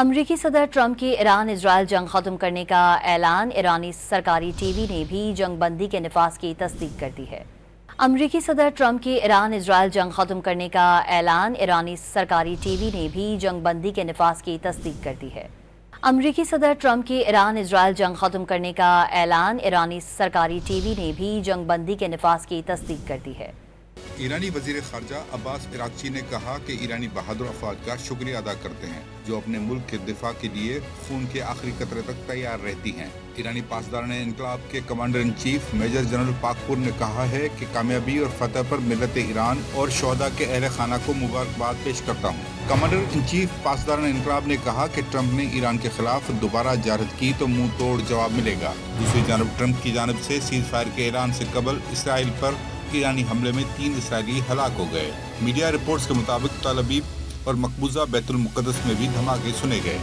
امریکی صدر ٹرمپ کی ایران اسرائیل جنگ ختم کرنے کا اعلان، ایرانی سرکاری ٹی وی نے بھی جنگ بندی کے نفاذ کی تصدیق کر دی ہے۔ امریکی صدر ٹرمپ کی ایران اسرائیل جنگ ختم کرنے کا اعلان، ایرانی سرکاری ٹی وی نے بھی جنگ بندی کے نفاذ کی تصدیق کر دی ہے۔ امریکی صدر ٹرمپ کی ایران اسرائیل جنگ ختم کرنے کا اعلان، ایرانی سرکاری ٹی وی نے بھی جنگ بندی کے نفاذ کی تصدیق کر دی ہے۔ ایرانی وزیر خارجہ عباس عراقچی نے کہا کہ ایرانی بہادر افواج کا شکریہ ادا کرتے ہیں جو اپنے ملک کے دفاع کے لیے خون کے آخری قطرے تک تیار رہتی ہیں۔ ایرانی پاسداران انقلاب کے commander in chief major general Pakpour نے کہا ہے کہ کامیابی اور فتح پر ملت ایران اور شہداء کے اہل خانہ کو مبارکباد پیش کرتا ہوں۔ کمانڈر ان چیف پاسداران انقلاب نے کہا کہ ٹرمپ نے ایران کے خلاف دوبارہ جارحیت کی تو منہ توڑ جواب ملے گا۔ دوسری جانب ٹرمپ کی جانب سے سیز فائر کے اعلان سے قبل اسرائیل پر ایرانی حملے میں 3 اسرائیلی ہلاک ہو گئے۔ میڈیا رپورٹس کے مطابق تل ابیب اور مقبوضہ بیت المقدس میں بھی دھماکے سنے گئے۔